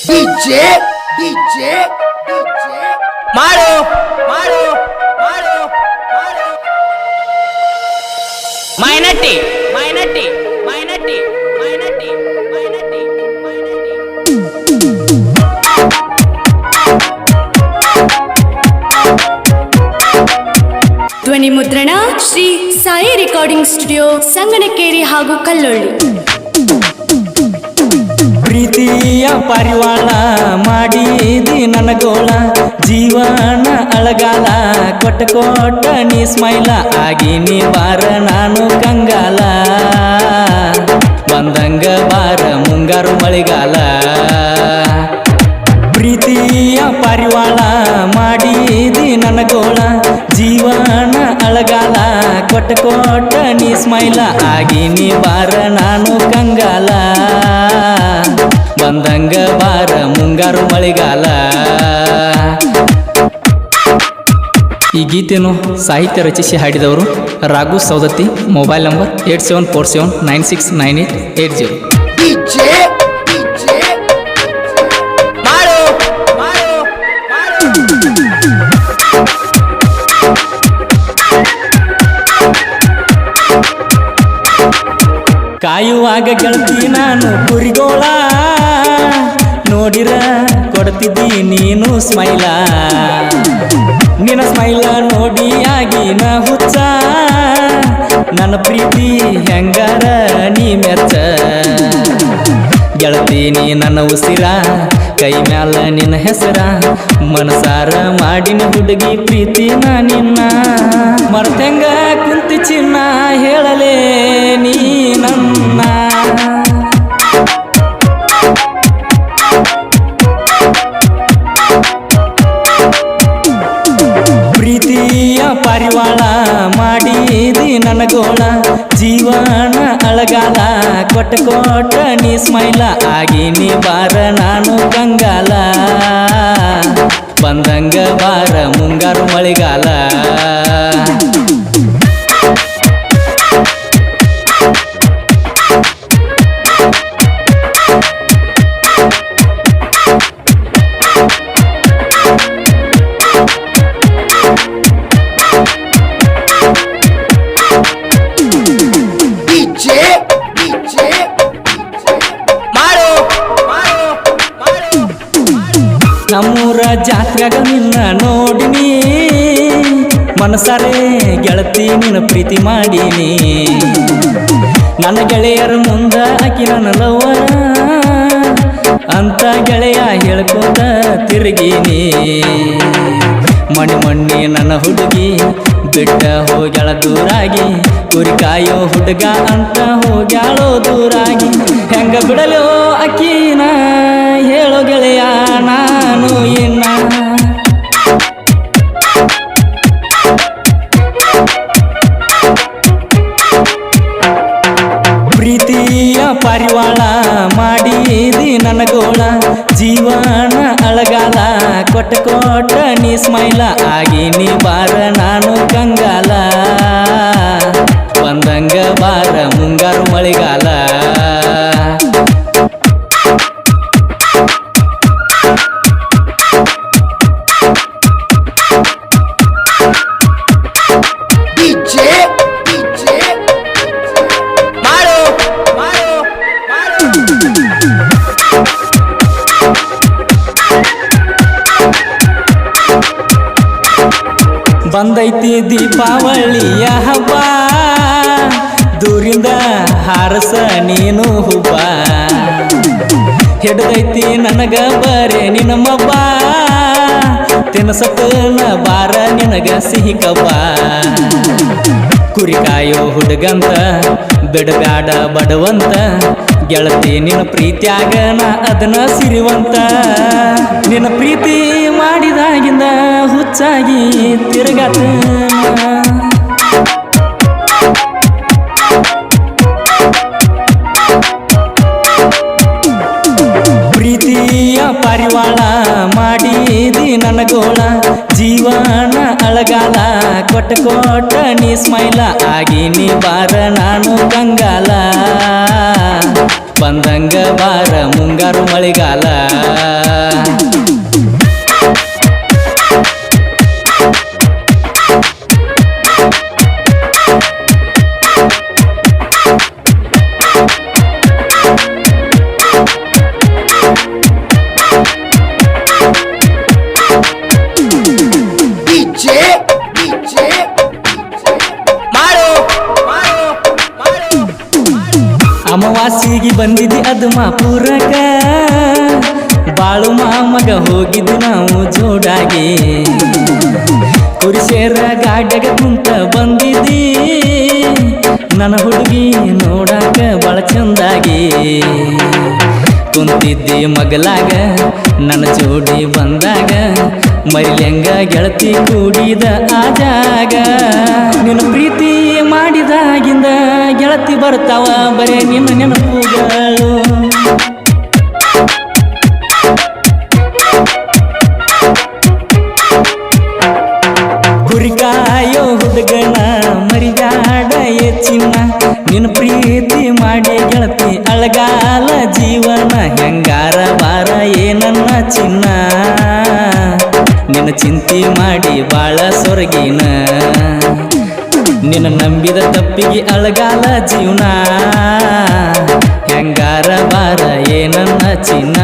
DJ DJ DJ ಮಾಡು ಮಾಡು ಮಾಡು ಮಾಡು ಮೈನಟ್ಟಿ ಮೈನಟ್ಟಿ ಮೈನಟ್ಟಿ ಮೈನಟ್ಟಿ ಮೈನಟ್ಟಿ ಮೈನಟ್ಟಿ ಧ್ವನಿ ಮುದ್ರಣ ಶ್ರೀ ಸಾಯಿ ರೆಕಾರ್ಡಿಂಗ್ ಸ್ಟುಡಿಯೋ ಸಂಗನಕೇರಿ ಹಾಗೂ ಕಲ್ಲೊಳ್ಳಿ. ಪ್ರೀತಿಯ ಪರಿವಾಳ ಮಾಡಿದಿ ನನಗೋಳ ಜೀವನ ಅಳಗಾಲ ಕೊಟ್ಟ ಕೊಟ್ಟ ನೀ ಸ್ಮೈಲ ಆಗಿ ನೀ ಬಾರ ನಾನು ಕಂಗಾಲ ಬಂದಂಗ ಬಾರ ಮುಂಗಾರು ಮಳೆಗಾಲ ಪ್ರೀತಿಯ ಪರಿವಾಳ ಮಾಡಿದಿ ನನಗೋಳ ಜೀವನ ಅಳಗಾಲ ಕೊಟ್ಟ ಕೊಟ್ಟ ನೀ ಸ್ಮೈಲ ಆಗಿ ನೀ ಬಾರ ನಾನು ಕಂಗಾಲ ಬಂದಂಗ ಬಾರ ಮುಂಗಾರು ಮಳೆಗಾಲ. ಈ ಗೀತೆಯನ್ನು ಸಾಹಿತ್ಯ ರಚಿಸಿ ಹಾಡಿದವರು Raghu Saundatti. Mobile number 8747969880. DJ DJ ಮಾಡು ಮಾಡು ಮಾಡು ಕಾಯುವಾಗ ಗೆಳತಿ ನಾನು ಕುರಿಗೋಳ ನೋಡಿರ ಕೊಡ್ತಿದ್ದಿ ನೀನು ಸ್ಮೈಲ ನಿನ್ನ ಸ್ಮೈಲ ನೋಡಿ ಆಗಿನ ಹುಚ್ಚ ನನ್ನ ಪ್ರೀತಿ ಹೆಂಗಾರ ನೀ ಮೆಚ್ಚ ಗೆಳತಿ ನೀ ನನ್ನ ಉಸಿರ ಕೈ ಮ್ಯಾಲ ನಿನ್ನ ಹೆಸರ ಮನಸಾರ ಮಾಡಿನ ಹುಡುಗಿ ಪ್ರೀತಿ ನಾ ನಿನ್ನ ಮರ್ತಂಗ ಕುಂತಿ ಚಿನ್ನ ಹೇಳಲೇ ನೀ ನನ್ನ ಪ್ರೀತಿಯ ಪರಿವಾಳ ಮಾಡಿದಿ ನನಗೋಳ ಜೀವನ ಅಳಗಾಲ ಕೊಟ್ಟ ಕೊಟ್ಟ ನೀ ಸ್ಮೈಲ ಆಗಿ ನೀ ಬಾರ ನಾನು ಕಂಗಾಲ ಬಂದಂಗ ಬಾರ ಮುಂಗಾರು ಮಳೆಗಾಲ. ಡಿಜೆ ಡಿಜೆ ಮಾಡು ಮಾಡು ಮಾಡು ನಮ್ಮೂರ ಜಾತ್ರೆಗ ನಿನ್ನ ನೋಡಿನಿ ಮನಸಾರೆ ಗೆಳತಿ ನಿನ್ನ ಪ್ರೀತಿ ಮಾಡೀನಿ ನನ್ನ ಗೆಳೆಯರ ಮುಂದ ಆಕಿ ನನ್ನ ಲವ್ವರ ಅಂತ ಗೆಳೆಯ ಹೇಳ್ಕೋತ ತಿರುಗೀನಿ ಮಣ್ಣಿ ಮಣ್ಣಿ ನನ್ನ ಹುಡುಗಿ ಬಿಟ್ಟ ಹೋಗ್ಯಾಳ ದೂರಾಗಿ ಕುರಿ ಕಾಯೋ ಹುಡುಗ ಅಂತ ಹೋಗ್ಯಾಳೋ ದೂರಾಗಿ ಹೆಂಗ ಬಿಡಲೋ ಅಕ್ಕೀನ ಹೇಳೋ ಗೆಳೆಯ ನಾನು ಇನ್ನ ಪ್ರೀತಿಯ ಪರಿವಾಳ ಮಾಡಿದಿ ನನಗೋಳ ಜೀವನ ಅಳಗಾಲ ಕೊಟ್ಟ ಕೊಟ್ಟ ನೀ ಸ್ಮೈಲ ಆಗಿ ನೀ ಬಾರ ನಾನು ಕಂಗಾಲ ಬಂದಂಗ ಬಾರ ಮುಂಗಾರು ಮಳೆಗಾಲ. ಡಿಜೆ ಡಿಜೆ ಮಾಡು ಮಾಡು ಮಾಡು ಬಂದೈತಿ ದೀಪಾವಳಿಯ ಹಬ್ಬ ದೂರಿಂದ ಹಾರಸ ನೀನು ಹುಬ್ಬ ಹಿಡ್ದೈತಿ ನನಗ ಬರೇ ನಿನ್ನ ಮಬ್ಬ ತಿನಸತನ ಬಾರ ನಿನಗ ಸಿಹಿ ಕಬ್ಬ ಕುರಿ ಕಾಯೋ ಹುಡುಗಂತ ಬಿಡಬ್ಯಾಡ ಬಡವಂತ ಗೆಳತಿ ನಿನ್ನ ಪ್ರೀತ್ಯಾಗ ನಾ ಅದನ್ನ ಸಿರಿವಂತ ನಿನ್ನ ಪ್ರೀತಿ ಮಾಡಿದಾಗಿಂದ ಹುಚ್ಚಾಗಿ ತಿರುಗಾತ ಪ್ರೀತಿಯ ಪರಿವಾಳ ಮಾಡಿದಿ ನನಗೋಳ ಜೀವನ ಅಳಗಾಲ ಕೊಟ್ಟ ಕೊಟ್ಟ ನೀ ಸ್ಮೈಲ ಆಗಿ ನೀ ಬಾರ ನಾನು ಕಂಗಾಲ ಬಂದಂಗ ಬಾರ ಮುಂಗಾರು ಮಳೆಗಾಲ DJ DJ ಮಾಡು ಮಾಡು ಮಾಡು ಅಮಾವಾಸ್ಯೆಗೆ ಬಂದಿದ್ದಿ ಅದ್ಮಾಪುರಕ ಬಾಳು ಮಾಮಗ ಹೋಗಿದ್ದು ನಾವು ಜೋಡಾಗಿ ಕುರಿಸೇರ ಗಾಡ್ಯಾಗ ಕುಂತ ಬಂದಿದ್ದಿ ನನ್ನ ಹುಡುಗಿ ನೋಡಾಕ ಬಾಳ ಚಂದಾಗಿ ಕುಂತಿದ್ದಿ ಮಗಲಾಗ ನನ್ನ ಜೋಡಿ ಬಂದಾಗ ಮರಿಲೆಂಗ ಗೆಳತಿ ಕೂಡಿದ ಆಜಾಗ ನಿನ್ನ ಪ್ರೀತಿ ಮಾಡಿದಾಗಿಂದ ಗೆಳತಿ ಬರ್ತಾವ ಬರೇ ನಿನ್ನ ನೆನಪುಗಳು ಕುರಿಕಾಯೋ ಹುಡುಗನ ಮರಿಗಾಡ ಚಿನ್ನ ನಿನ್ನ ಪ್ರೀತಿ ಮಾಡಿ ಗೆಳತಿ ಅಳಗಾಲ ಜೀವನ ಹೆಂಗಾರ ಬಾರ ಏನನ್ನ ಚಿನ್ನ ನಿನ್ನ ಚಿಂತೆ ಮಾಡಿ ಬಾಳ ಸೊರಗಿನ ನಿನ್ನ ನಂಬಿದ ತಪ್ಪಿಗೆ ಅಳಗಾಲ ಜೀವನ ಹೆಂಗಾರ ಬಾರ ಏನನ್ನ ಚಿನ್ನ